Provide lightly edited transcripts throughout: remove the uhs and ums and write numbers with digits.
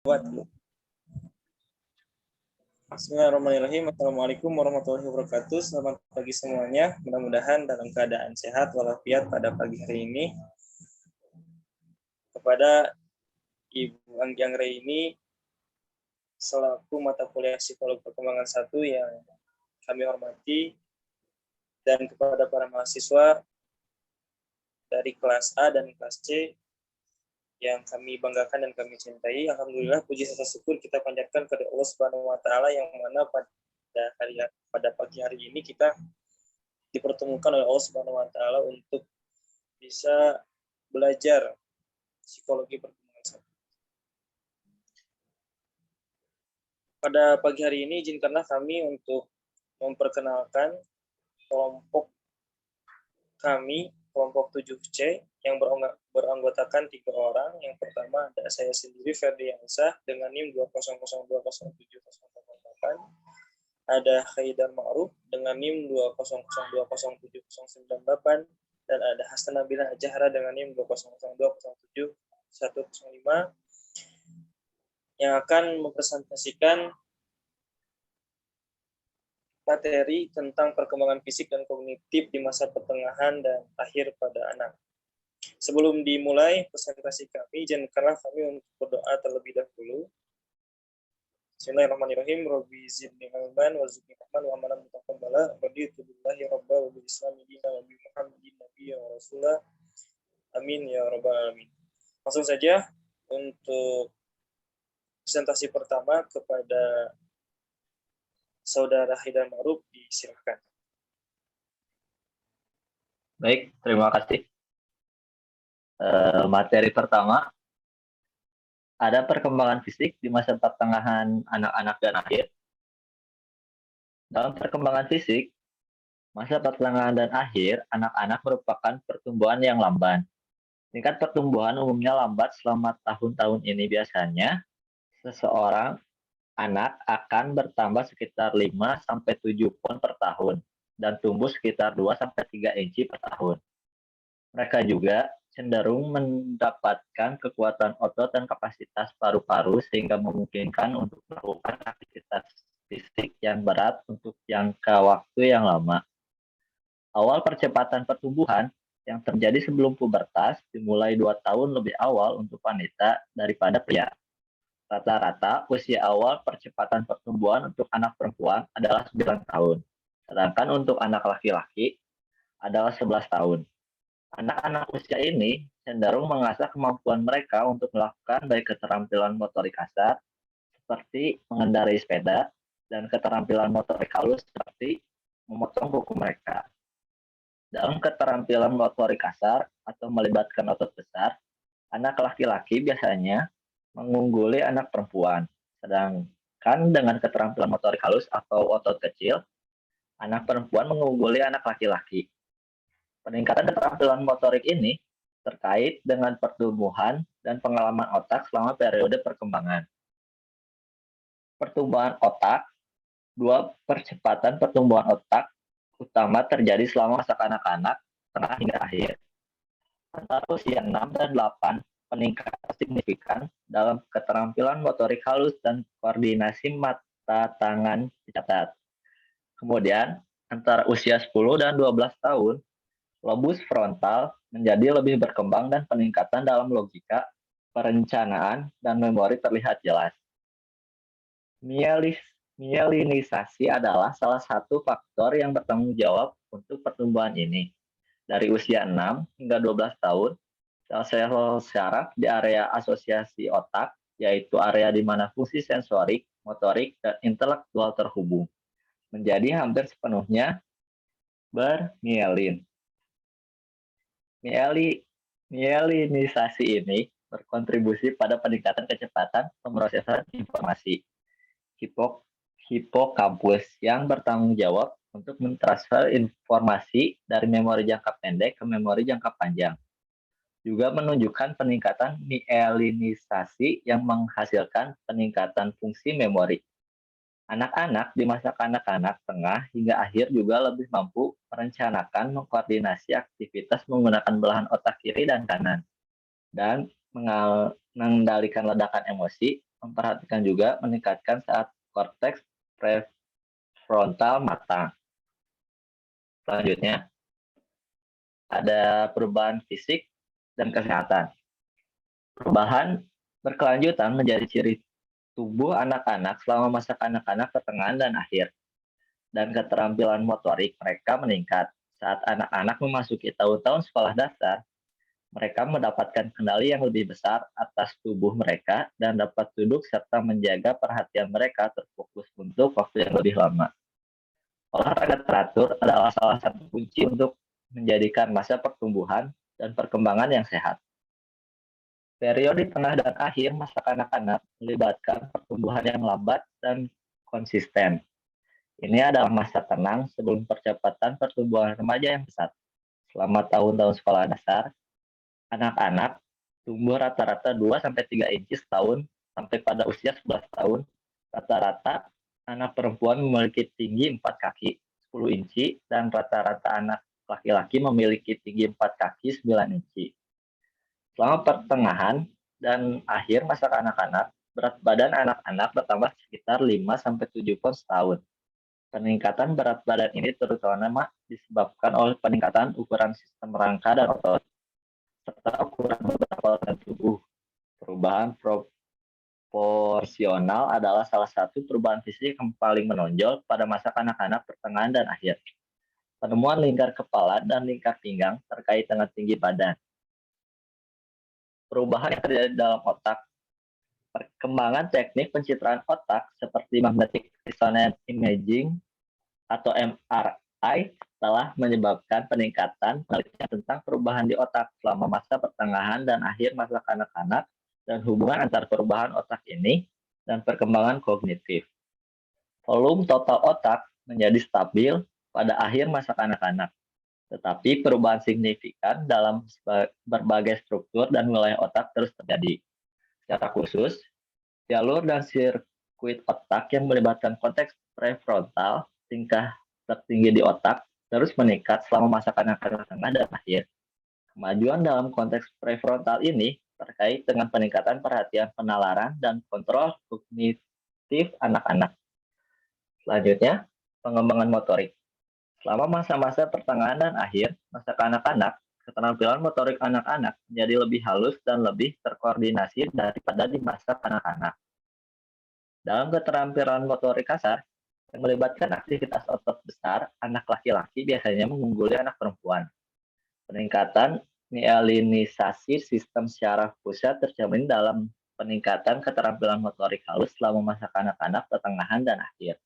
Bismillahirrahmanirrahim. Assalamualaikum warahmatullahi wabarakatuh. Selamat pagi semuanya. Mudah-mudahan dalam keadaan sehat walafiat pada pagi hari ini. Kepada Ibu Anggi Raini selaku mata kuliah Psikologi Perkembangan 1 yang kami hormati, dan kepada para mahasiswa dari kelas A dan kelas C yang kami banggakan dan kami cintai. Alhamdulillah, puji serta syukur kita panjatkan kepada Allah Subhanahu wa taala yang mana pada pagi hari ini kita dipertemukan oleh Allah Subhanahu wa taala untuk bisa belajar psikologi perkembangan satu. Pada pagi hari ini izinkanlah kami untuk memperkenalkan kelompok kami, kelompok 7C yang beranggotakan 3 orang. Yang pertama ada saya sendiri, Ferdiansyah, dengan NIM 200207008. Ada Haidar Ma'ruf dengan NIM 200207098. Dan ada Hasan Nabila Jahra dengan NIM 200207105 yang akan mempresentasikan materi tentang perkembangan fisik dan kognitif di masa pertengahan dan akhir pada anak. Sebelum dimulai presentasi kami, izinkanlah kami untuk berdoa terlebih dahulu. Bismillahirrahmanirrahim. Rabbi zidni ilman warzuqni fahman wa amalan mutaqabbala. Raditu billahi rabba wa bil islami dinan wa bi Muhammadin nabiyyan wa rasulah. Amin ya rabbal alamin. Langsung saja untuk presentasi pertama kepada Saudara Haidar Ma'ruf, disilakan. Baik, terima kasih. Materi pertama, ada perkembangan fisik di masa pertengahan anak-anak dan akhir. Dalam perkembangan fisik, masa pertengahan dan akhir, anak-anak merupakan pertumbuhan yang lamban. Tingkat pertumbuhan umumnya lambat selama tahun-tahun ini. Biasanya, seseorang anak akan bertambah sekitar 5-7 pound per tahun dan tumbuh sekitar 2-3 inci per tahun. Mereka juga cenderung mendapatkan kekuatan otot dan kapasitas paru-paru sehingga memungkinkan untuk melakukan aktivitas fisik yang berat untuk jangka waktu yang lama. Awal percepatan pertumbuhan yang terjadi sebelum pubertas dimulai 2 tahun lebih awal untuk wanita daripada pria. Rata-rata usia awal percepatan pertumbuhan untuk anak perempuan adalah 9 tahun, sedangkan untuk anak laki-laki adalah 11 tahun. Anak-anak usia ini cenderung mengasah kemampuan mereka untuk melakukan baik keterampilan motorik kasar, seperti mengendarai sepeda, dan keterampilan motorik halus, seperti memotong kuku mereka. Dalam keterampilan motorik kasar atau melibatkan otot besar, anak laki-laki biasanya mengungguli anak perempuan, sedangkan dengan keterampilan motorik halus atau otot kecil, anak perempuan mengungguli anak laki-laki. Peningkatan keterampilan motorik ini terkait dengan pertumbuhan dan pengalaman otak selama periode perkembangan. Pertumbuhan otak, 2 percepatan pertumbuhan otak utama terjadi selama masa kanak-kanak, tengah hingga akhir. Antara usia 6 dan 8, peningkatan signifikan dalam keterampilan motorik halus dan koordinasi mata tangan dicatat. Kemudian, antara usia 10 dan 12 tahun, lobus frontal menjadi lebih berkembang dan peningkatan dalam logika, perencanaan, dan memori terlihat jelas. Mielinisasi adalah salah satu faktor yang bertanggung jawab untuk pertumbuhan ini. Dari usia 6 hingga 12 tahun, sel-sel syaraf di area asosiasi otak, yaitu area di mana fungsi sensorik, motorik, dan intelektual terhubung, menjadi hampir sepenuhnya bermielin. Mielinisasi ini berkontribusi pada peningkatan kecepatan pemrosesan informasi hipokampus yang bertanggung jawab untuk mentransfer informasi dari memori jangka pendek ke memori jangka panjang. Juga menunjukkan peningkatan mielinisasi yang menghasilkan peningkatan fungsi memori. Anak-anak di masa kanak-kanak tengah hingga akhir juga lebih mampu merencanakan, mengkoordinasi aktivitas menggunakan belahan otak kiri dan kanan, dan mengendalikan ledakan emosi memperhatikan juga meningkatkan saat korteks prefrontal matang. Selanjutnya, ada perubahan fisik dan kesehatan. Perubahan berkelanjutan menjadi ciri tubuh anak-anak selama masa kanak-kanak, pertengahan, dan akhir. Dan keterampilan motorik mereka meningkat. Saat anak-anak memasuki tahun-tahun sekolah dasar, mereka mendapatkan kendali yang lebih besar atas tubuh mereka dan dapat duduk serta menjaga perhatian mereka terfokus untuk waktu yang lebih lama. Olahraga teratur adalah salah satu kunci untuk menjadikan masa pertumbuhan dan perkembangan yang sehat. Periode tengah dan akhir masa kanak-kanak melibatkan pertumbuhan yang lambat dan konsisten. Ini adalah masa tenang sebelum percepatan pertumbuhan remaja yang pesat. Selama tahun-tahun sekolah dasar, anak-anak tumbuh rata-rata 2-3 inci setahun sampai pada usia 11 tahun. Rata-rata anak perempuan memiliki tinggi 4 kaki 10 inci dan rata-rata anak laki-laki memiliki tinggi 4 kaki 9 inci. Selama pertengahan dan akhir masa kanak-kanak, berat badan anak-anak bertambah sekitar 5-7 pon setahun. Peningkatan berat badan ini terutama disebabkan oleh peningkatan ukuran sistem rangka dan otot, serta ukuran beberapa organ tubuh. Perubahan proporsional adalah salah satu perubahan fisik yang paling menonjol pada masa kanak-kanak, pertengahan, dan akhir. Penemuan lingkar kepala dan lingkar pinggang terkait dengan tinggi badan. Perubahan yang terjadi dalam otak. Perkembangan teknik pencitraan otak seperti magnetic resonance imaging atau MRI telah menyebabkan peningkatan penelitian tentang perubahan di otak selama masa pertengahan dan akhir masa kanak-kanak dan hubungan antar perubahan otak ini dan perkembangan kognitif. Volume total otak menjadi stabil pada akhir masa kanak-kanak, tetapi perubahan signifikan dalam berbagai struktur dan wilayah otak terus terjadi. Secara khusus, jalur dan sirkuit otak yang melibatkan konteks prefrontal, tingkah tertinggi di otak, terus meningkat selama masa kanak-kanak dan akhir. Kemajuan dalam konteks prefrontal ini terkait dengan peningkatan perhatian, penalaran, dan kontrol kognitif anak-anak. Selanjutnya, pengembangan motorik. Selama masa-masa pertengahan dan akhir masa kanak-kanak, keterampilan motorik anak-anak menjadi lebih halus dan lebih terkoordinasi daripada di masa kanak-kanak. Dalam keterampilan motorik kasar, yang melibatkan aktivitas otot besar, anak laki-laki biasanya mengungguli anak perempuan. Peningkatan myelinisasi sistem syaraf pusat tercermin dalam peningkatan keterampilan motorik halus selama masa kanak-kanak, pertengahan, dan akhir.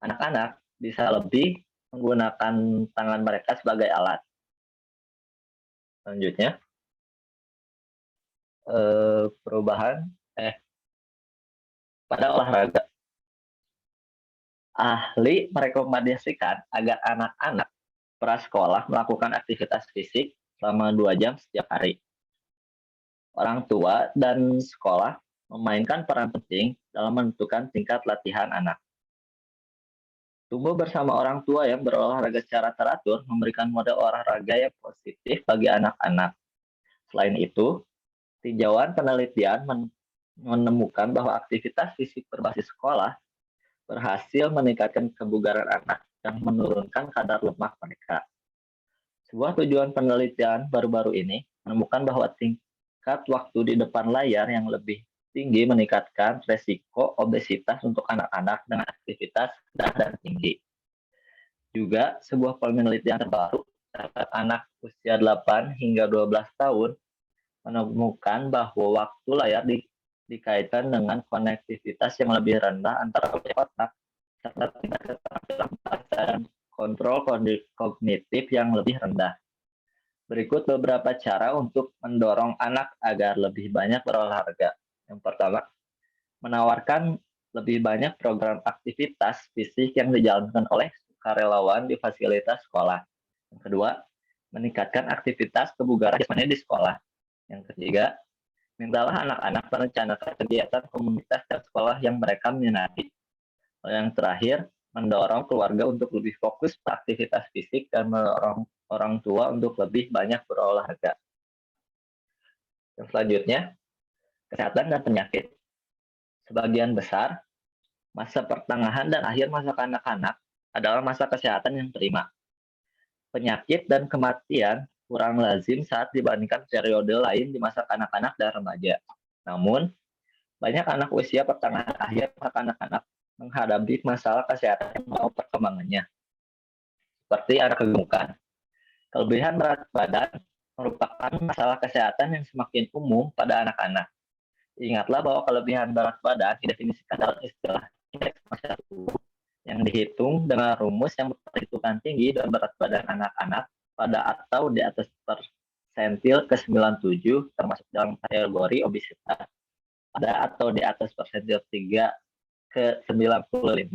Anak-anak bisa lebih menggunakan tangan mereka sebagai alat. Selanjutnya, perubahan pada olahraga. Ahli merekomendasikan agar anak-anak prasekolah melakukan aktivitas fisik selama 2 jam setiap hari. Orang tua dan sekolah memainkan peran penting dalam menentukan tingkat latihan anak. Tumbuh bersama orang tua yang berolahraga secara teratur memberikan model olahraga yang positif bagi anak-anak. Selain itu, tinjauan penelitian menemukan bahwa aktivitas fisik berbasis sekolah berhasil meningkatkan kebugaran anak dan menurunkan kadar lemak mereka. Sebuah tujuan penelitian baru-baru ini menemukan bahwa tingkat waktu di depan layar yang lebih tinggi meningkatkan resiko obesitas untuk anak-anak dengan aktivitas rendah dan tinggi. Juga, sebuah penelitian terbaru terhadap anak usia 8 hingga 12 tahun menemukan bahwa waktu layar dikaitkan dengan konektivitas yang lebih rendah antara otak serta tingkat keterampilan bahasa dan kontrol kognitif yang lebih rendah. Berikut beberapa cara untuk mendorong anak agar lebih banyak berolahraga. Yang pertama, menawarkan lebih banyak program aktivitas fisik yang dijalankan oleh sukarelawan di fasilitas sekolah. Yang kedua, meningkatkan aktivitas kebugaran jasmani di sekolah. Yang ketiga, mintalah anak-anak merencanakan kegiatan komunitas dan sekolah yang mereka minati. Yang terakhir, mendorong keluarga untuk lebih fokus pada aktivitas fisik dan mendorong orang tua untuk lebih banyak berolahraga. Yang selanjutnya, kesehatan dan penyakit. Sebagian besar, masa pertengahan dan akhir masa kanak-kanak adalah masa kesehatan yang prima. Penyakit dan kematian kurang lazim saat dibandingkan periode lain di masa kanak-kanak dan remaja. Namun, banyak anak usia pertengahan akhir masa kanak-kanak menghadapi masalah kesehatan yang membawa perkembangannya, seperti anak kegemukan. Kelebihan berat badan merupakan masalah kesehatan yang semakin umum pada anak-anak. Ingatlah bahwa kelebihan berat badan didefinisikan dalam istilah indeks massa tubuh yang dihitung dengan rumus yang memperhitungkan tinggi dan berat badan anak-anak pada atau di atas persentil ke-97 termasuk dalam kategori obesitas, pada atau di atas persentil 3 ke-95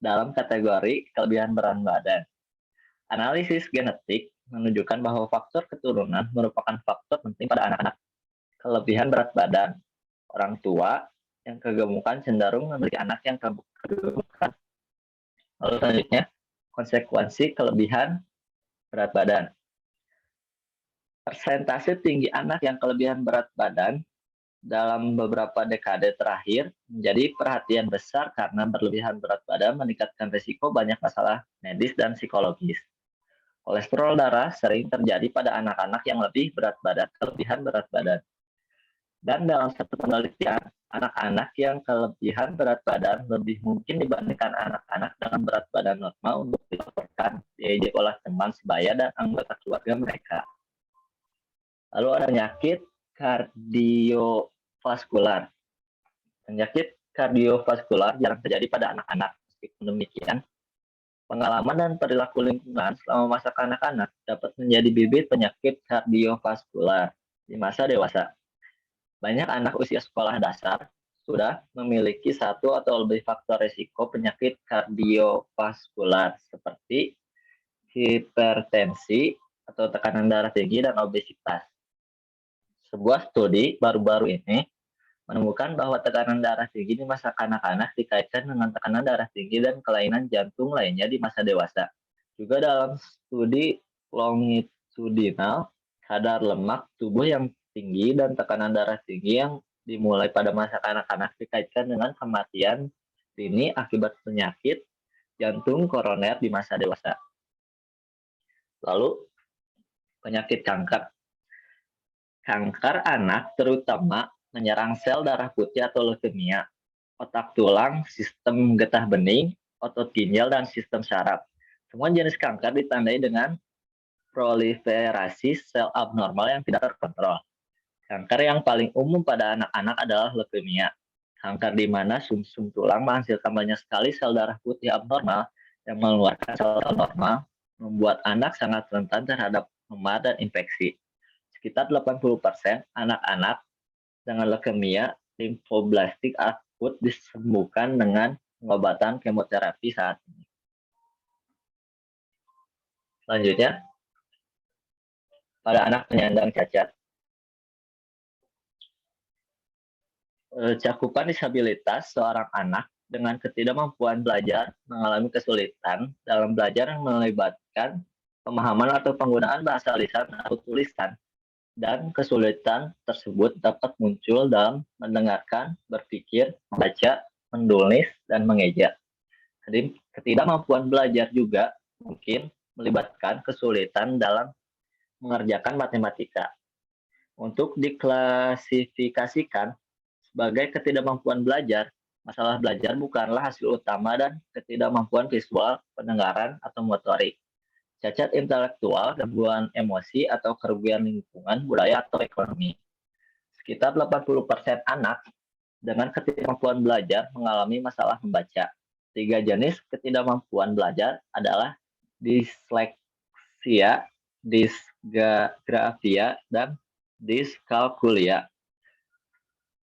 dalam kategori kelebihan berat badan. Analisis genetik menunjukkan bahwa faktor keturunan merupakan faktor penting pada anak-anak. Kelebihan berat badan. Orang tua yang kegemukan cenderung memiliki anak yang kegemukan. Lalu selanjutnya, konsekuensi kelebihan berat badan. Persentase tinggi anak yang kelebihan berat badan dalam beberapa dekade terakhir menjadi perhatian besar karena berlebihan berat badan meningkatkan risiko banyak masalah medis dan psikologis. Kolesterol darah sering terjadi pada anak-anak yang lebih berat badan, kelebihan berat badan. Dan dalam satu penelitian, anak-anak yang kelebihan berat badan lebih mungkin dibandingkan anak-anak dengan berat badan normal untuk dilaporkan diejek oleh teman sebaya dan anggota keluarga mereka. Lalu ada penyakit kardiovaskular. Penyakit kardiovaskular jarang terjadi pada anak-anak. Meskipun demikian, pengalaman dan perilaku lingkungan selama masa kanak-kanak dapat menjadi bibit penyakit kardiovaskular di masa dewasa. Banyak anak usia sekolah dasar sudah memiliki satu atau lebih faktor risiko penyakit kardiovaskular seperti hipertensi atau tekanan darah tinggi dan obesitas. Sebuah studi baru-baru ini menemukan bahwa tekanan darah tinggi di masa kanak-kanak dikaitkan dengan tekanan darah tinggi dan kelainan jantung lainnya di masa dewasa. Juga dalam studi longitudinal, kadar lemak tubuh yang tinggi dan tekanan darah tinggi yang dimulai pada masa kanak-kanak dikaitkan dengan kematian dini akibat penyakit jantung koroner di masa dewasa. Lalu, penyakit kanker. Kanker anak terutama menyerang sel darah putih atau leukemia, otak tulang, sistem getah bening, otot ginjal, dan sistem saraf. Semua jenis kanker ditandai dengan proliferasi sel abnormal yang tidak terkontrol. Kanker yang paling umum pada anak-anak adalah leukemia. Kanker di mana sumsum tulang menghasilkan banyak sekali sel darah putih abnormal yang mengeluarkan sel normal, membuat anak sangat rentan terhadap memar dan infeksi. Sekitar 80% anak-anak dengan leukemia limfoblastik akut disembuhkan dengan pengobatan kemoterapi saat ini. Selanjutnya, pada anak penyandang cacat. Cakupan disabilitas seorang anak dengan ketidakmampuan belajar mengalami kesulitan dalam belajar yang melibatkan pemahaman atau penggunaan bahasa lisan atau tulisan, dan kesulitan tersebut dapat muncul dalam mendengarkan, berpikir, membaca, menulis, dan mengeja. Ketidakmampuan belajar juga mungkin melibatkan kesulitan dalam mengerjakan matematika. Untuk diklasifikasikan sebagai ketidakmampuan belajar, masalah belajar bukanlah hasil utama dan ketidakmampuan visual, pendengaran, atau motorik. Cacat intelektual, gangguan emosi, atau kerugian lingkungan, budaya, atau ekonomi. Sekitar 80% anak dengan ketidakmampuan belajar mengalami masalah membaca. 3 jenis ketidakmampuan belajar adalah disleksia, disgrafia, dan diskalkulia.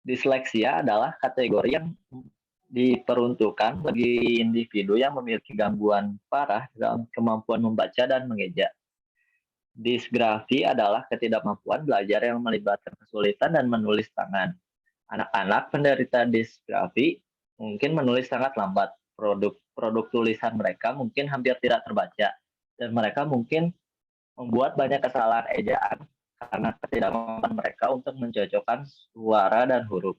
Disleksia adalah kategori yang diperuntukkan bagi individu yang memiliki gangguan parah dalam kemampuan membaca dan mengeja. Disgrafi adalah ketidakmampuan belajar yang melibatkan kesulitan dan menulis tangan. Anak-anak penderita disgrafi mungkin menulis sangat lambat. Produk tulisan mereka mungkin hampir tidak terbaca, dan mereka mungkin membuat banyak kesalahan ejaan karena ketidakmampuan mereka untuk mencocokkan suara dan huruf.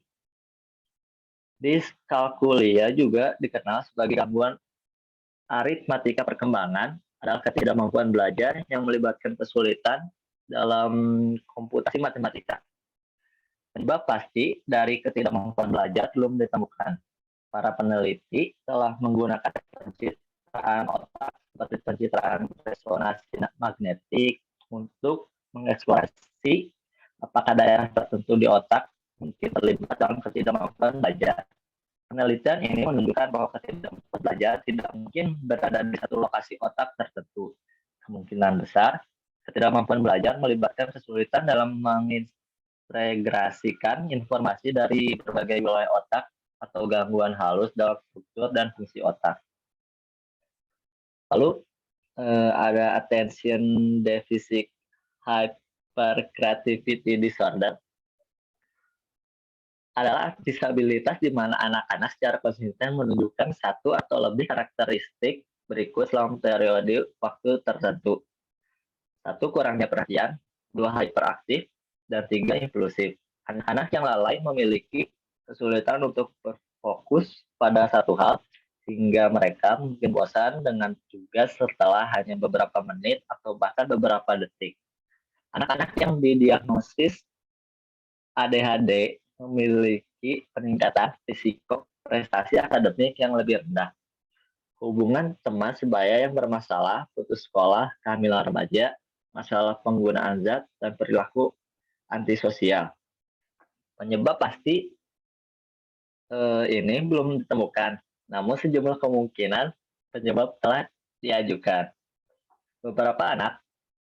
Diskalkulia juga dikenal sebagai gangguan aritmatika perkembangan, adalah ketidakmampuan belajar yang melibatkan kesulitan dalam komputasi matematika. Penyebab pasti dari ketidakmampuan belajar belum ditemukan. Para peneliti telah menggunakan pencitraan otak seperti pencitraan resonansi magnetik untuk mengeksplorasi apakah daerah tertentu di otak mungkin terlibat dalam ketidakmampuan belajar. Penelitian ini menunjukkan bahwa ketidakmampuan belajar tidak mungkin berada di satu lokasi otak tertentu. Kemungkinan besar, ketidakmampuan belajar melibatkan kesulitan dalam mengintegrasikan informasi dari berbagai wilayah otak atau gangguan halus dalam struktur dan fungsi otak. Lalu ada attention deficit hyperactivity disorder, adalah disabilitas di mana anak-anak secara konsisten menunjukkan satu atau lebih karakteristik berikut selama periode waktu tertentu. 1. Kurangnya perhatian, 2. Hiperaktif, dan 3. Impulsif. Anak-anak yang lalai memiliki kesulitan untuk berfokus pada satu hal, sehingga mereka mungkin bosan dengan tugas setelah hanya beberapa menit atau bahkan beberapa detik. Anak-anak yang didiagnosis ADHD memiliki peningkatan risiko prestasi akademik yang lebih rendah. Hubungan teman sebaya yang bermasalah, putus sekolah, kehamilan remaja, masalah penggunaan zat, dan perilaku antisosial. Penyebab pasti ini belum ditemukan, namun sejumlah kemungkinan penyebab telah diajukan. Beberapa anak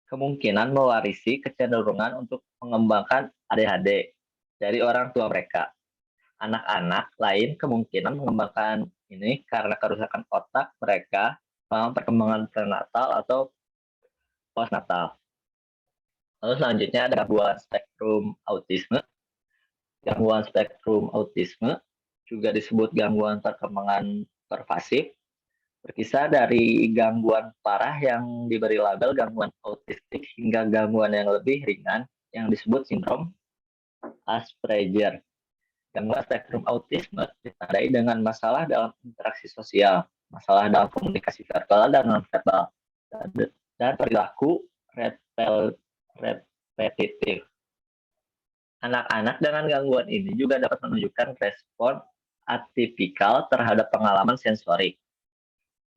kemungkinan mewarisi kecenderungan untuk mengembangkan ADHD dari orang tua mereka. Anak-anak lain kemungkinan mengembangkan ini karena kerusakan otak mereka selama perkembangan prenatal atau postnatal. Lalu selanjutnya ada gangguan spektrum autisme. Gangguan spektrum autisme juga disebut gangguan perkembangan pervasif, berkisar dari gangguan parah yang diberi label gangguan autistik hingga gangguan yang lebih ringan yang disebut sindrom Asperger. Gangguan spektrum autisme ditandai dengan masalah dalam interaksi sosial, masalah dalam komunikasi verbal dan non-verbal, dan perilaku repetitif. Anak-anak dengan gangguan ini juga dapat menunjukkan respon atipikal terhadap pengalaman sensorik.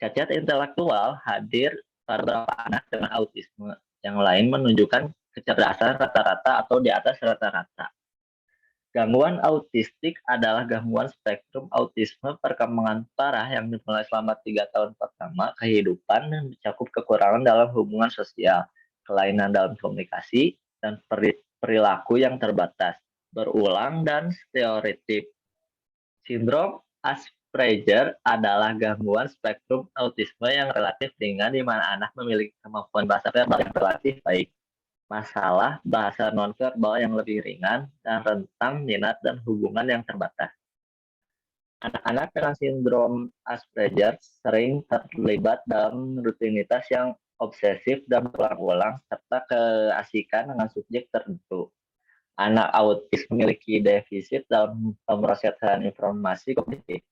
Cacat intelektual hadir pada beberapa anak dengan autisme. Yang lain menunjukkan kecerdasan rata-rata atau di atas rata-rata. Gangguan autistik adalah gangguan spektrum autisme perkembangan parah yang dimulai selama 3 tahun pertama kehidupan dan mencakup kekurangan dalam hubungan sosial, kelainan dalam komunikasi, dan perilaku yang terbatas, berulang, dan stereotip. Sindrom Asperger adalah gangguan spektrum autisme yang relatif ringan di mana anak memiliki kemampuan bahasa verbal yang relatif baik, masalah bahasa nonverbal yang lebih ringan, dan rentang minat dan hubungan yang terbatas. Anak-anak dengan sindrom Asperger sering terlibat dalam rutinitas yang obsesif dan berulang-ulang, serta keasikan dengan subjek tertentu. Anak autis memiliki defisit dalam pemrosesan informasi kognitif.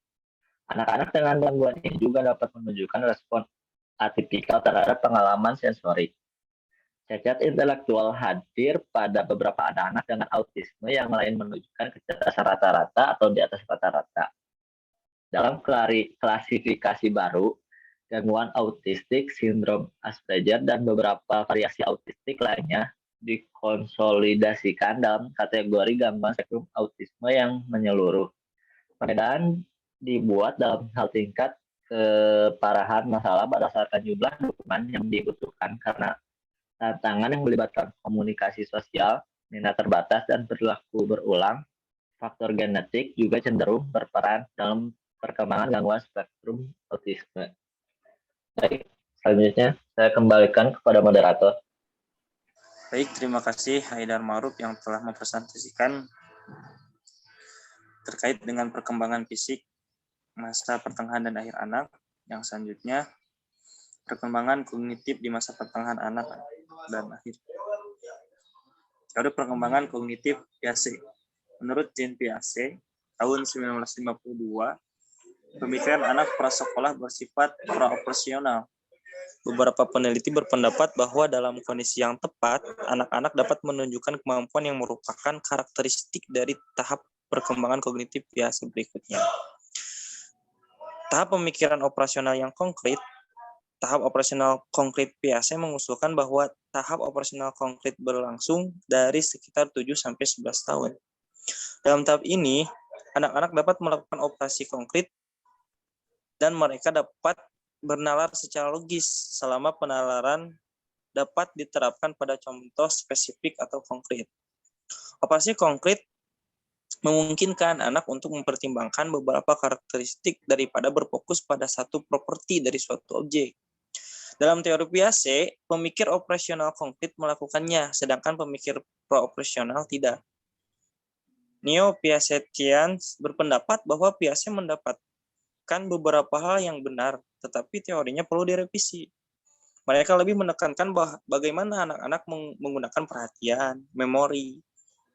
Anak-anak dengan gangguan ini juga dapat menunjukkan respon atipikal terhadap pengalaman sensorik. Cacat intelektual hadir pada beberapa anak-anak dengan autisme, yang lain menunjukkan kecerdasan rata-rata atau di atas rata-rata. Dalam klasifikasi baru, gangguan autistik, sindrom Asperger, dan beberapa variasi autistik lainnya dikonsolidasikan dalam kategori gangguan spektrum autisme yang menyeluruh. Perbedaan dibuat dalam hal tingkat keparahan masalah berdasarkan jumlah dukungan yang dibutuhkan karena tantangan yang melibatkan komunikasi sosial, minat terbatas, dan perilaku berulang. Faktor genetik juga cenderung berperan dalam perkembangan gangguan spektrum autisme. Baik, selanjutnya saya kembalikan kepada moderator. Baik, terima kasih Haidar Ma'ruf yang telah mempresentasikan terkait dengan perkembangan fisik masa pertengahan dan akhir anak. Yang selanjutnya, perkembangan kognitif di masa pertengahan anak dan akhir. Ada perkembangan kognitif Piaget. Menurut Jean Piaget, tahun 1952, pemikiran anak prasekolah bersifat praoperasional. Beberapa peneliti berpendapat bahwa dalam kondisi yang tepat, anak-anak dapat menunjukkan kemampuan yang merupakan karakteristik dari tahap perkembangan kognitif biasa berikutnya. Tahap pemikiran operasional yang konkret. Tahap operasional konkret biasa mengusulkan bahwa tahap operasional konkret berlangsung dari sekitar 7-11 tahun. Dalam tahap ini, anak-anak dapat melakukan operasi konkret dan mereka dapat bernalar secara logis selama penalaran dapat diterapkan pada contoh spesifik atau konkret. Operasi konkret memungkinkan anak untuk mempertimbangkan beberapa karakteristik daripada berfokus pada satu properti dari suatu objek. Dalam teori Piaget, pemikir operasional konkret melakukannya, sedangkan pemikir pro-operasional tidak. Neo-Piagetians berpendapat bahwa Piaget mendapatkan beberapa hal yang benar, tetapi teorinya perlu direvisi. Mereka lebih menekankan bagaimana anak-anak menggunakan perhatian, memori,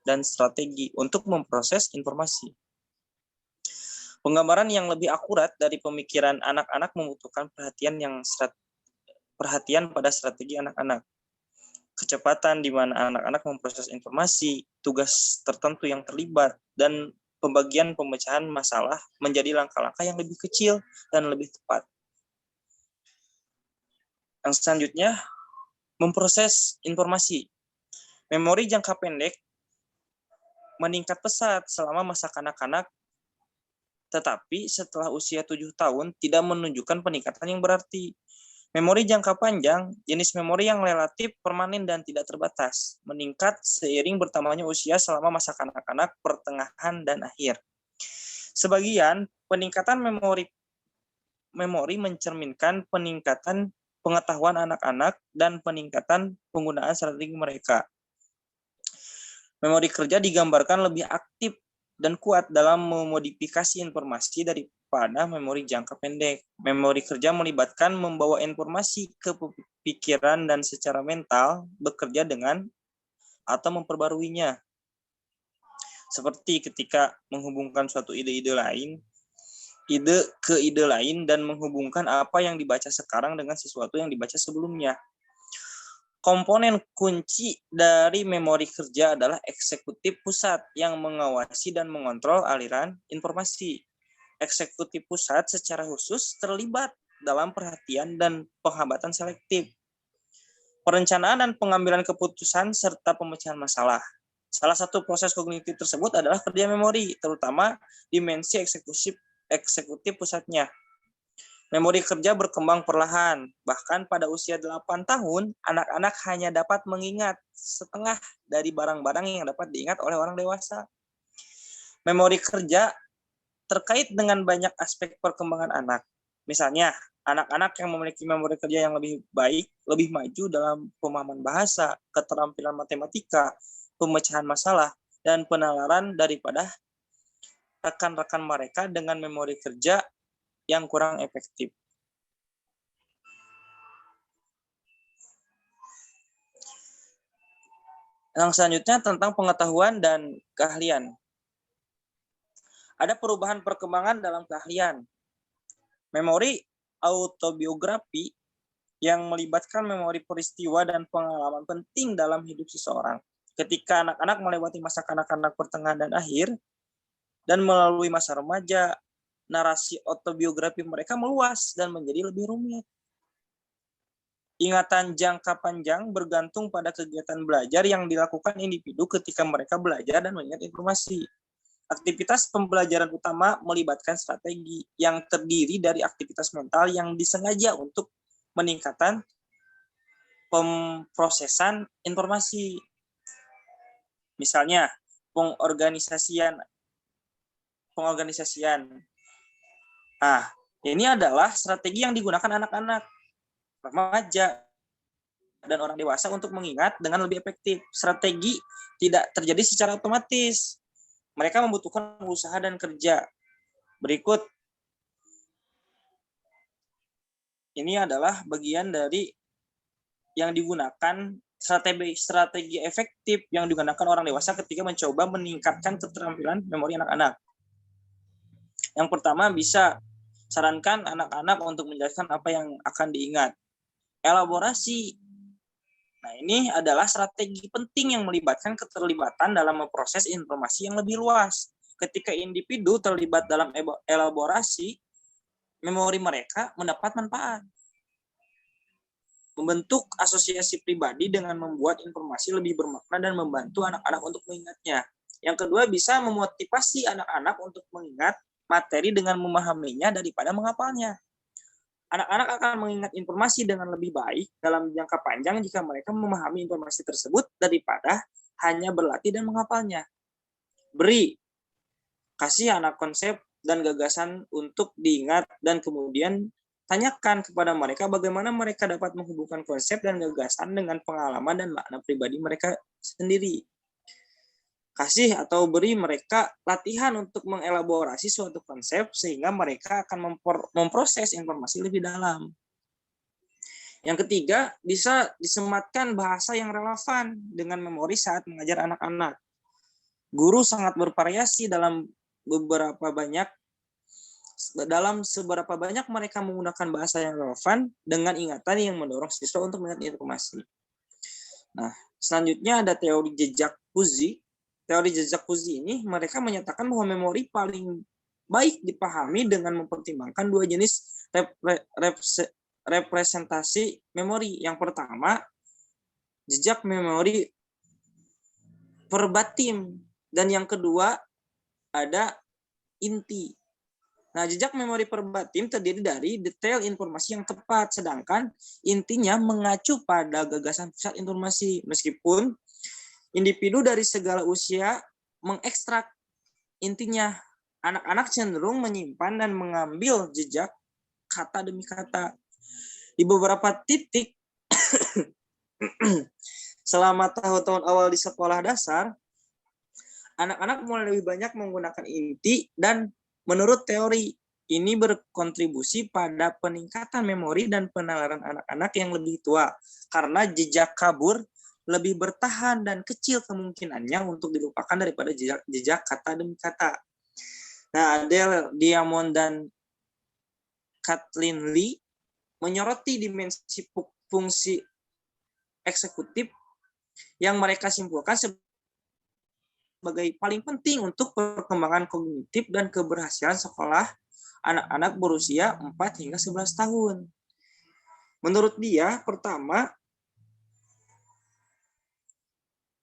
dan strategi untuk memproses informasi. Penggambaran yang lebih akurat dari pemikiran anak-anak membutuhkan perhatian pada strategi anak-anak. Kecepatan di mana anak-anak memproses informasi, tugas tertentu yang terlibat, dan pembagian pemecahan masalah menjadi langkah-langkah yang lebih kecil dan lebih tepat. Yang selanjutnya, memproses informasi. Memori jangka pendek meningkat pesat selama masa kanak-kanak, tetapi setelah usia 7 tahun tidak menunjukkan peningkatan yang berarti. Memori jangka panjang, jenis memori yang relatif permanen dan tidak terbatas, meningkat seiring bertambahnya usia selama masa kanak-kanak, pertengahan, dan akhir. Sebagian peningkatan memori mencerminkan peningkatan pengetahuan anak-anak dan peningkatan penggunaan strategi mereka. Memori kerja digambarkan lebih aktif dan kuat dalam memodifikasi informasi daripada memori jangka pendek. Memori kerja melibatkan membawa informasi ke pikiran dan secara mental bekerja dengan atau memperbaruinya. Seperti ketika menghubungkan suatu ide ke ide lain dan menghubungkan apa yang dibaca sekarang dengan sesuatu yang dibaca sebelumnya. Komponen kunci dari memori kerja adalah eksekutif pusat yang mengawasi dan mengontrol aliran informasi. Eksekutif pusat secara khusus terlibat dalam perhatian dan penghambatan selektif, perencanaan dan pengambilan keputusan, serta pemecahan masalah. Salah satu proses kognitif tersebut adalah kerja memori, terutama dimensi eksekutif pusatnya. Memori kerja berkembang perlahan. Bahkan pada usia 8 tahun, anak-anak hanya dapat mengingat setengah dari barang-barang yang dapat diingat oleh orang dewasa. Memori kerja terkait dengan banyak aspek perkembangan anak. Misalnya, anak-anak yang memiliki memori kerja yang lebih baik, lebih maju dalam pemahaman bahasa, keterampilan matematika, pemecahan masalah, dan penalaran daripada rekan-rekan mereka dengan memori kerja yang kurang efektif. Yang selanjutnya tentang pengetahuan dan keahlian. Ada perubahan perkembangan dalam keahlian. Memori autobiografi yang melibatkan memori peristiwa dan pengalaman penting dalam hidup seseorang. Ketika anak-anak melewati masa kanak-kanak, pertengahan, dan akhir, dan melalui masa remaja, narasi autobiografi mereka meluas dan menjadi lebih rumit. Ingatan jangka panjang bergantung pada kegiatan belajar yang dilakukan individu ketika mereka belajar dan mengingat informasi. Aktivitas pembelajaran utama melibatkan strategi yang terdiri dari aktivitas mental yang disengaja untuk meningkatkan pemrosesan informasi. Misalnya, pengorganisasian. Nah, ini adalah strategi yang digunakan anak-anak, remaja, dan orang dewasa untuk mengingat dengan lebih efektif. Strategi tidak terjadi secara otomatis. Mereka membutuhkan usaha dan kerja. Berikut. Ini adalah bagian dari yang digunakan strategi efektif yang digunakan orang dewasa ketika mencoba meningkatkan keterampilan memori anak-anak. Yang pertama, bisa sarankan anak-anak untuk menjelaskan apa yang akan diingat. Elaborasi. Nah, ini adalah strategi penting yang melibatkan keterlibatan dalam memproses informasi yang lebih luas. Ketika individu terlibat dalam elaborasi, memori mereka mendapat manfaat. Membentuk asosiasi pribadi dengan membuat informasi lebih bermakna dan membantu anak-anak untuk mengingatnya. Yang kedua, bisa memotivasi anak-anak untuk mengingat materi dengan memahaminya daripada menghafalnya. Anak-anak akan mengingat informasi dengan lebih baik dalam jangka panjang jika mereka memahami informasi tersebut daripada hanya berlatih dan menghafalnya. Beri. Kasih anak konsep dan gagasan untuk diingat dan kemudian tanyakan kepada mereka bagaimana mereka dapat menghubungkan konsep dan gagasan dengan pengalaman dan makna pribadi mereka sendiri. Kasih atau beri mereka latihan untuk mengelaborasi suatu konsep sehingga mereka akan memproses informasi lebih dalam. Yang ketiga, bisa disematkan bahasa yang relevan dengan memori saat mengajar anak-anak. Guru sangat bervariasi dalam seberapa banyak mereka menggunakan bahasa yang relevan dengan ingatan yang mendorong siswa untuk mengingat informasi. Nah, selanjutnya ada teori jejak fuzzi. Teori jejak fuzzi ini mereka menyatakan bahwa memori paling baik dipahami dengan mempertimbangkan dua jenis representasi memori. Yang pertama, jejak memori verbatim, dan yang kedua ada inti. Nah, jejak memori verbatim terdiri dari detail informasi yang tepat, sedangkan intinya mengacu pada gagasan pusat informasi. Meskipun individu dari segala usia mengekstrak intinya, anak-anak cenderung menyimpan dan mengambil jejak kata demi kata. Di beberapa titik selama tahun-tahun awal di sekolah dasar, anak-anak mulai lebih banyak menggunakan inti dan menurut teori, ini berkontribusi pada peningkatan memori dan penalaran anak-anak yang lebih tua, karena jejak kabur lebih bertahan dan kecil kemungkinannya untuk dilupakan daripada jejak kata demi kata. Nah, Adele Diamond dan Kathleen Lee menyoroti dimensi fungsi eksekutif yang mereka simpulkan sebagai paling penting untuk perkembangan kognitif dan keberhasilan sekolah anak-anak berusia 4 hingga 11 tahun. Menurut dia, pertama,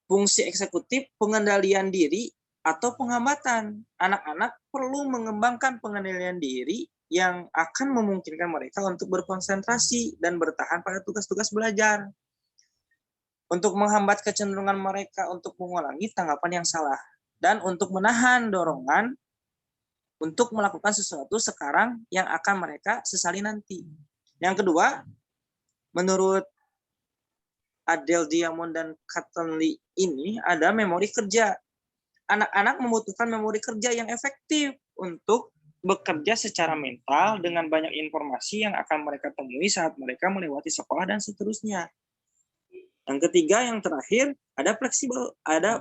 fungsi eksekutif pengendalian diri atau penghambatan. Anak-anak perlu mengembangkan pengendalian diri yang akan memungkinkan mereka untuk berkonsentrasi dan bertahan pada tugas-tugas belajar. Untuk menghambat kecenderungan mereka untuk mengulangi tanggapan yang salah. Dan untuk menahan dorongan untuk melakukan sesuatu sekarang yang akan mereka sesali nanti. Yang kedua, menurut Adele Diamond dan Kathleen Lee ini ada memori kerja. Anak-anak membutuhkan memori kerja yang efektif untuk bekerja secara mental dengan banyak informasi yang akan mereka temui saat mereka melewati sekolah dan seterusnya. Yang ketiga, yang terakhir, ada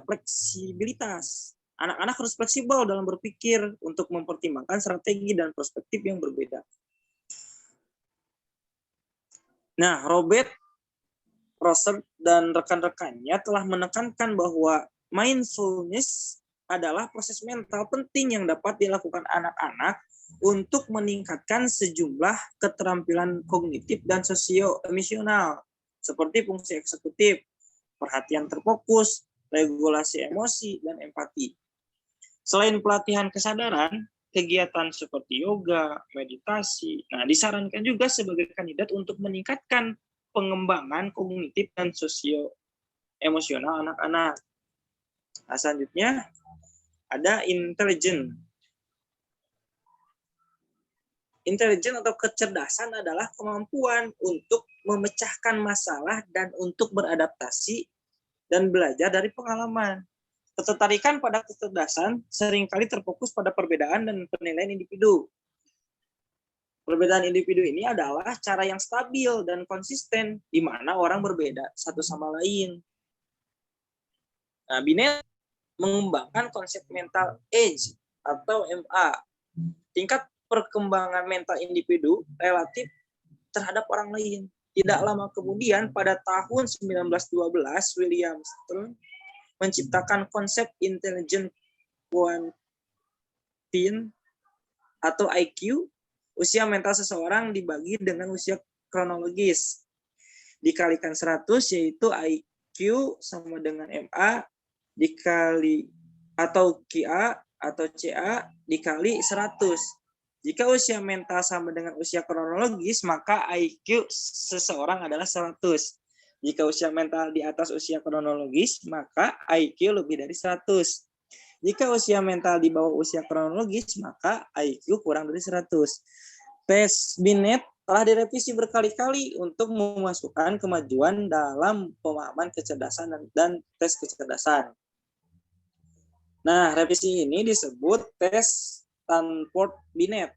fleksibilitas. Anak-anak harus fleksibel dalam berpikir untuk mempertimbangkan strategi dan perspektif yang berbeda. Nah, Robert Roser dan rekan-rekannya telah menekankan bahwa mindfulness adalah proses mental penting yang dapat dilakukan anak-anak untuk meningkatkan sejumlah keterampilan kognitif dan sosio-emosional, seperti fungsi eksekutif, perhatian terfokus, regulasi emosi, dan empati. Selain pelatihan kesadaran, kegiatan seperti yoga, meditasi, disarankan juga sebagai kandidat untuk meningkatkan pengembangan kognitif dan sosio-emosional anak-anak. Nah, selanjutnya ada intelijen. Intelijen atau kecerdasan adalah kemampuan untuk memecahkan masalah dan untuk beradaptasi dan belajar dari pengalaman. Ketertarikan pada kecerdasan seringkali terfokus pada perbedaan dan penilaian individu. Perbedaan individu ini adalah cara yang stabil dan konsisten di mana orang berbeda satu sama lain. Nah, Binet mengembangkan konsep mental age atau MA tingkat perkembangan mental individu relatif terhadap orang lain. Tidak lama kemudian, pada tahun 1912, William Stern menciptakan konsep intelligent quotient atau IQ. Usia mental seseorang dibagi dengan usia kronologis. Dikalikan 100, yaitu IQ sama dengan MA, dikali atau QA atau CA dikali 100. Jika usia mental sama dengan usia kronologis, maka IQ seseorang adalah 100. Jika usia mental di atas usia kronologis, maka IQ lebih dari 100. Jika usia mental di bawah usia kronologis, maka IQ kurang dari 100. Tes Binet telah direvisi berkali-kali untuk memasukkan kemajuan dalam pemahaman kecerdasan dan tes kecerdasan. Nah, revisi ini disebut tes Stanford-Binet.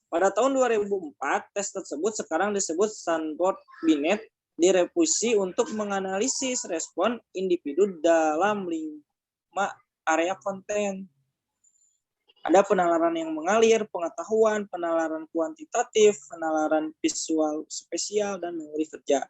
Pada tahun 2004, tes tersebut sekarang disebut Stanford-Binet direvisi untuk menganalisis respon individu dalam 5 area konten. Ada penalaran yang mengalir, pengetahuan, penalaran kuantitatif, penalaran visual spesial, dan memori kerja.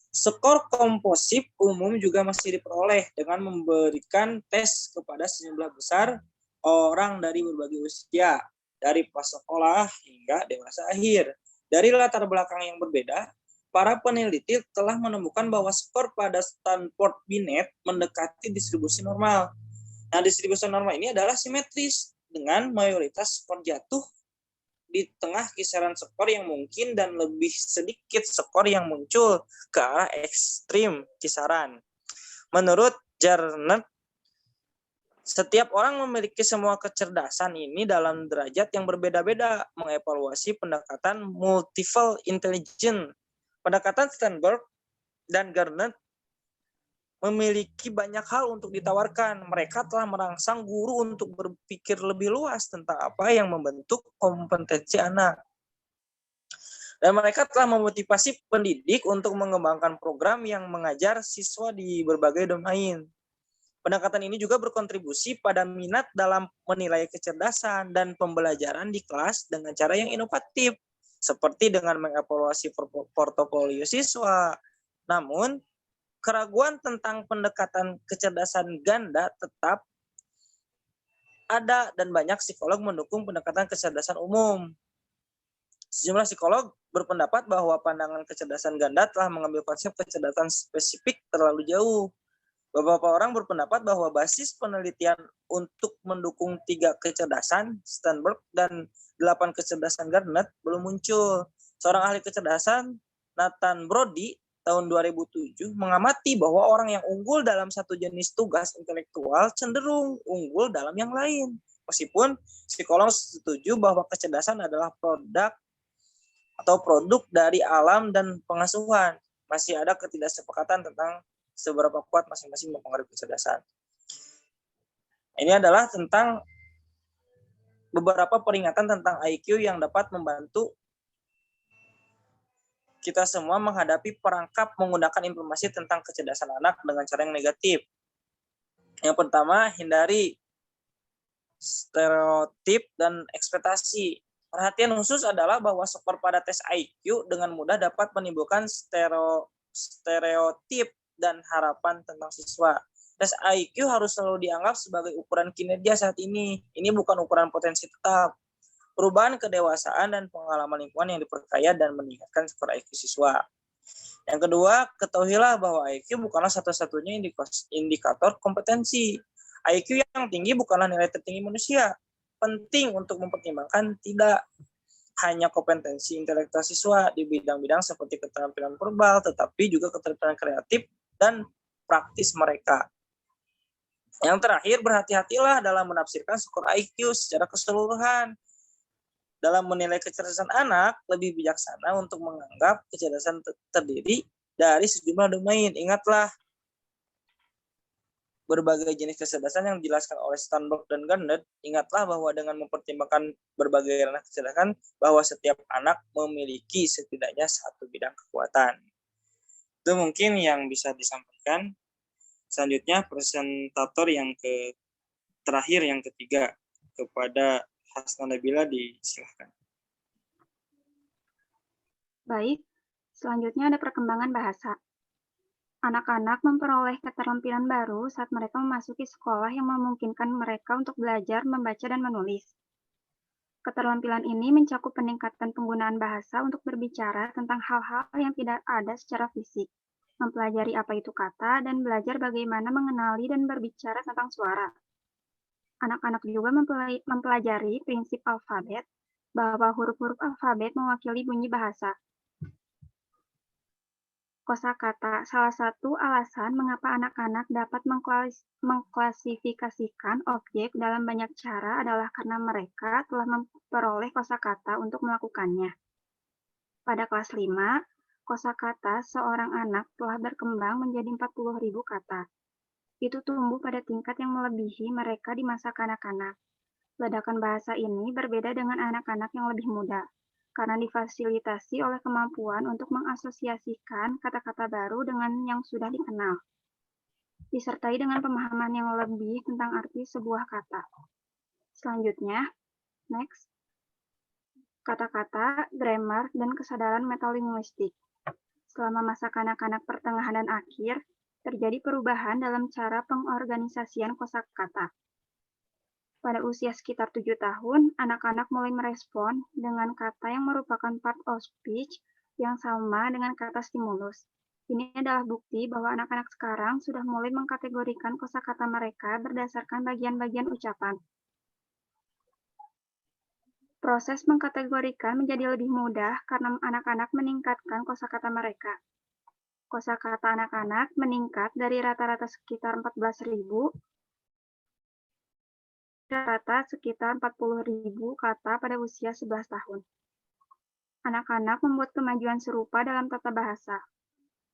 Skor komposip umum juga masih diperoleh dengan memberikan tes kepada sejumlah besar orang dari berbagai usia, dari prasekolah hingga dewasa akhir. Dari latar belakang yang berbeda, para peneliti telah menemukan bahwa skor pada Stanford-Binet mendekati distribusi normal. Nah, distribusi normal ini adalah simetris dengan mayoritas skor jatuh di tengah kisaran skor yang mungkin dan lebih sedikit skor yang muncul ke arah ekstrim kisaran. Menurut Jarnett, setiap orang memiliki semua kecerdasan ini dalam derajat yang berbeda-beda, mengevaluasi pendekatan multiple intelligence. Pendekatan Sternberg dan Garnet memiliki banyak hal untuk ditawarkan. Mereka telah merangsang guru untuk berpikir lebih luas tentang apa yang membentuk kompetensi anak. Dan mereka telah memotivasi pendidik untuk mengembangkan program yang mengajar siswa di berbagai domain. Pendekatan ini juga berkontribusi pada minat dalam menilai kecerdasan dan pembelajaran di kelas dengan cara yang inovatif, seperti dengan mengevaluasi portofolio siswa. Namun, keraguan tentang pendekatan kecerdasan ganda tetap ada dan banyak psikolog mendukung pendekatan kecerdasan umum. Sejumlah psikolog berpendapat bahwa pandangan kecerdasan ganda telah mengambil konsep kecerdasan spesifik terlalu jauh. Beberapa orang berpendapat bahwa basis penelitian untuk mendukung 3 kecerdasan Sternberg dan 8 kecerdasan Garnet belum muncul. Seorang ahli kecerdasan, Nathan Brody, tahun 2007 mengamati bahwa orang yang unggul dalam satu jenis tugas intelektual cenderung unggul dalam yang lain. Meskipun psikolog setuju bahwa kecerdasan adalah produk dari alam dan pengasuhan, masih ada ketidaksepakatan tentang seberapa kuat masing-masing mempengaruhi kecerdasan. Ini adalah tentang beberapa peringatan tentang IQ yang dapat membantu kita semua menghadapi perangkap menggunakan informasi tentang kecerdasan anak dengan cara yang negatif. Yang pertama, hindari stereotip dan ekspektasi. Perhatian khusus adalah bahwa skor pada tes IQ dengan mudah dapat menimbulkan stereotip dan harapan tentang siswa. Tes IQ harus selalu dianggap sebagai ukuran kinerja saat ini. Ini bukan ukuran potensi tetap. Perubahan kedewasaan dan pengalaman lingkungan yang diperkaya dan meningkatkan skor IQ siswa. Yang kedua, ketahuilah bahwa IQ bukanlah satu-satunya indikator kompetensi. IQ yang tinggi bukanlah nilai tertinggi manusia. Penting untuk mempertimbangkan tidak hanya kompetensi intelektual siswa di bidang-bidang seperti keterampilan verbal, tetapi juga keterampilan kreatif dan praktis mereka. Yang terakhir, berhati-hatilah dalam menafsirkan skor IQ secara keseluruhan. Dalam menilai kecerdasan anak, lebih bijaksana untuk menganggap kecerdasan terdiri dari sejumlah domain. Ingatlah, berbagai jenis kecerdasan yang dijelaskan oleh Sternberg dan Garnet. Ingatlah bahwa dengan mempertimbangkan berbagai ranah kecerdasan, bahwa setiap anak memiliki setidaknya satu bidang kekuatan. Itu mungkin yang bisa disampaikan. Selanjutnya, presentator yang terakhir, yang ketiga, kepada Hasna Nabila, disilahkan. Baik, selanjutnya ada perkembangan bahasa. Anak-anak memperoleh keterampilan baru saat mereka memasuki sekolah yang memungkinkan mereka untuk belajar membaca dan menulis. Keterampilan ini mencakup peningkatan penggunaan bahasa untuk berbicara tentang hal-hal yang tidak ada secara fisik, mempelajari apa itu kata, dan belajar bagaimana mengenali dan berbicara tentang suara. Anak-anak juga mempelajari prinsip alfabet, bahwa huruf-huruf alfabet mewakili bunyi bahasa. Kosakata, salah satu alasan mengapa anak-anak dapat mengklasifikasikan objek dalam banyak cara adalah karena mereka telah memperoleh kosakata untuk melakukannya. Pada kelas 5, kosakata seorang anak telah berkembang menjadi 40.000 kata. Itu tumbuh pada tingkat yang melebihi mereka di masa kanak-kanak. Ledakan bahasa ini berbeda dengan anak-anak yang lebih muda, karena difasilitasi oleh kemampuan untuk mengasosiasikan kata-kata baru dengan yang sudah dikenal, disertai dengan pemahaman yang lebih tentang arti sebuah kata. Selanjutnya, next, kata-kata, grammar, dan kesadaran metalinguistik. Selama masa kanak-kanak pertengahan dan akhir, terjadi perubahan dalam cara pengorganisasian kosakata. Pada usia sekitar 7 tahun, anak-anak mulai merespon dengan kata yang merupakan part of speech yang sama dengan kata stimulus. Ini adalah bukti bahwa anak-anak sekarang sudah mulai mengkategorikan kosakata mereka berdasarkan bagian-bagian ucapan. Proses mengkategorikan menjadi lebih mudah karena anak-anak meningkatkan kosakata mereka. Kosakata anak-anak meningkat dari rata-rata sekitar 14.000 rata sekitar 40.000 kata pada usia 11 tahun. Anak-anak membuat kemajuan serupa dalam tata bahasa.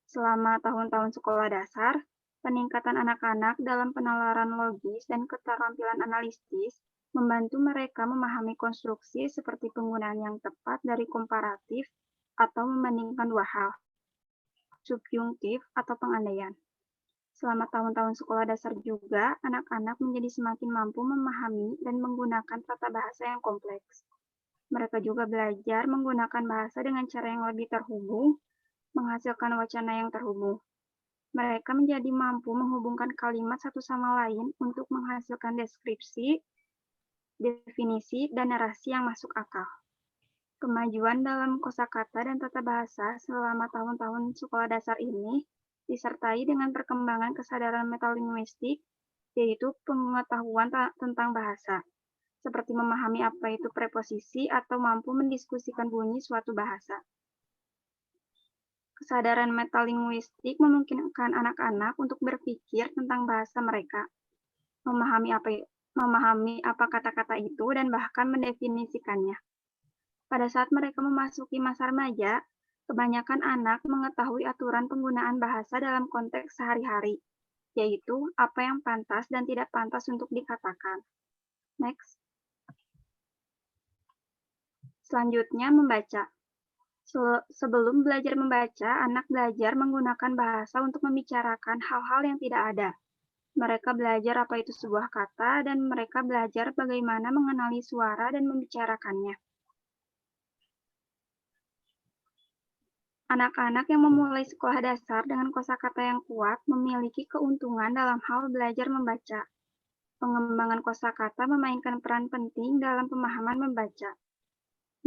Selama tahun-tahun sekolah dasar, peningkatan anak-anak dalam penalaran logis dan keterampilan analitis membantu mereka memahami konstruksi seperti penggunaan yang tepat dari komparatif atau membandingkan dua hal, subjungtif atau pengandaian. Selama tahun-tahun sekolah dasar juga, anak-anak menjadi semakin mampu memahami dan menggunakan tata bahasa yang kompleks. Mereka juga belajar menggunakan bahasa dengan cara yang lebih terhubung, menghasilkan wacana yang terhubung. Mereka menjadi mampu menghubungkan kalimat satu sama lain untuk menghasilkan deskripsi, definisi, dan narasi yang masuk akal. Kemajuan dalam kosakata dan tata bahasa selama tahun-tahun sekolah dasar ini disertai dengan perkembangan kesadaran metalinguistik, yaitu pengetahuan tentang bahasa, seperti memahami apa itu preposisi atau mampu mendiskusikan bunyi suatu bahasa. Kesadaran metalinguistik memungkinkan anak-anak untuk berpikir tentang bahasa mereka, memahami apa kata-kata itu, dan bahkan mendefinisikannya. Pada saat mereka memasuki masa remaja, kebanyakan anak mengetahui aturan penggunaan bahasa dalam konteks sehari-hari, yaitu apa yang pantas dan tidak pantas untuk dikatakan. Next. Selanjutnya, membaca. Sebelum belajar membaca, anak belajar menggunakan bahasa untuk membicarakan hal-hal yang tidak ada. Mereka belajar apa itu sebuah kata, dan mereka belajar bagaimana mengenali suara dan membicarakannya. Anak-anak yang memulai sekolah dasar dengan kosakata yang kuat memiliki keuntungan dalam hal belajar membaca. Pengembangan kosakata memainkan peran penting dalam pemahaman membaca.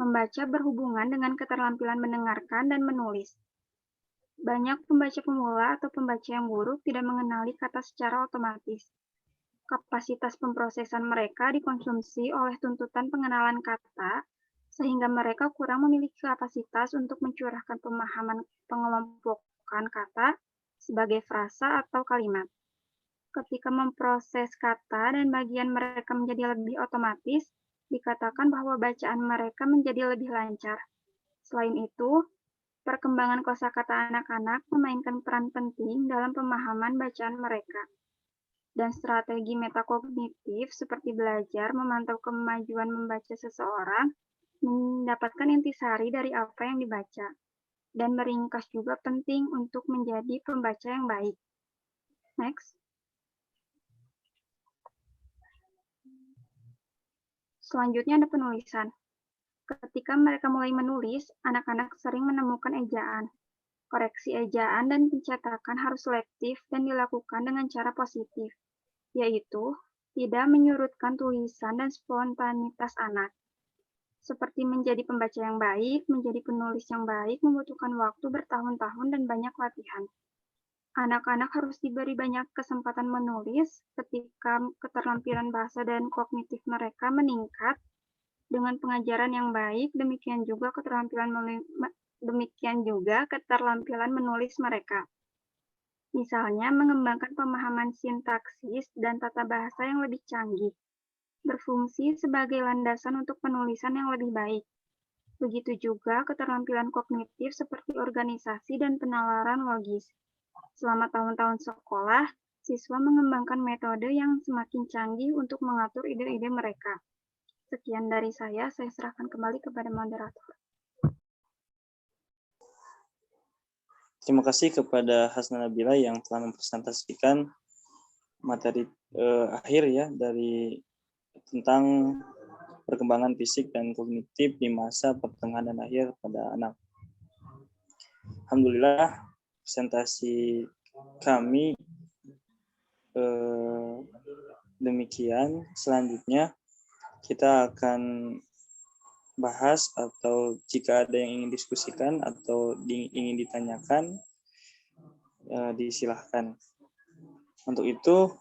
Membaca berhubungan dengan keterampilan mendengarkan dan menulis. Banyak pembaca pemula atau pembaca yang buruk tidak mengenali kata secara otomatis. Kapasitas pemrosesan mereka dikonsumsi oleh tuntutan pengenalan kata, sehingga mereka kurang memiliki kapasitas untuk mencurahkan pemahaman pengelompokan kata sebagai frasa atau kalimat. Ketika memproses kata dan bagian mereka menjadi lebih otomatis, dikatakan bahwa bacaan mereka menjadi lebih lancar. Selain itu, perkembangan kosakata anak-anak memainkan peran penting dalam pemahaman bacaan mereka. Dan strategi metakognitif seperti belajar memantau kemajuan membaca seseorang mendapatkan intisari dari apa yang dibaca, dan meringkas juga penting untuk menjadi pembaca yang baik. Next. Selanjutnya ada penulisan. Ketika mereka mulai menulis, anak-anak sering menemukan ejaan. Koreksi ejaan dan pencetakan harus selektif dan dilakukan dengan cara positif, yaitu tidak menyurutkan tulisan dan spontanitas anak. Seperti menjadi pembaca yang baik, menjadi penulis yang baik membutuhkan waktu bertahun-tahun dan banyak latihan. Anak-anak harus diberi banyak kesempatan menulis ketika keterampilan bahasa dan kognitif mereka meningkat dengan pengajaran yang baik, demikian juga keterampilan menulis mereka. Misalnya, mengembangkan pemahaman sintaksis dan tata bahasa yang lebih canggih, berfungsi sebagai landasan untuk penulisan yang lebih baik. Begitu juga keterampilan kognitif seperti organisasi dan penalaran logis. Selama tahun-tahun sekolah, siswa mengembangkan metode yang semakin canggih untuk mengatur ide-ide mereka. Sekian dari saya serahkan kembali kepada moderator. Terima kasih kepada Hasna Nabila yang telah mempresentasikan materi akhir ya dari tentang perkembangan fisik dan kognitif di masa pertengahan dan akhir pada anak. Alhamdulillah, presentasi kami demikian. Selanjutnya kita akan bahas atau jika ada yang ingin diskusikan atau ingin ditanyakan, disilahkan. Untuk itu,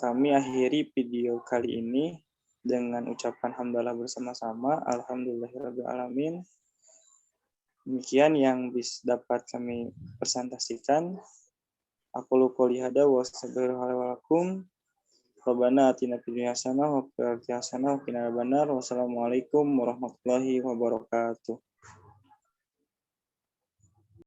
kami akhiri video kali ini dengan ucapan hamdalah bersama-sama. Alhamdulillahirrahmanirrahim. Demikian yang dapat kami presentasikan. Aku qouli hada wa astaghfirullahaladzim. Rabbana atina fid dunya hasanah wa fil akhirati hasanah wa qina adzabannar. Wassalamualaikum warahmatullahi wabarakatuh.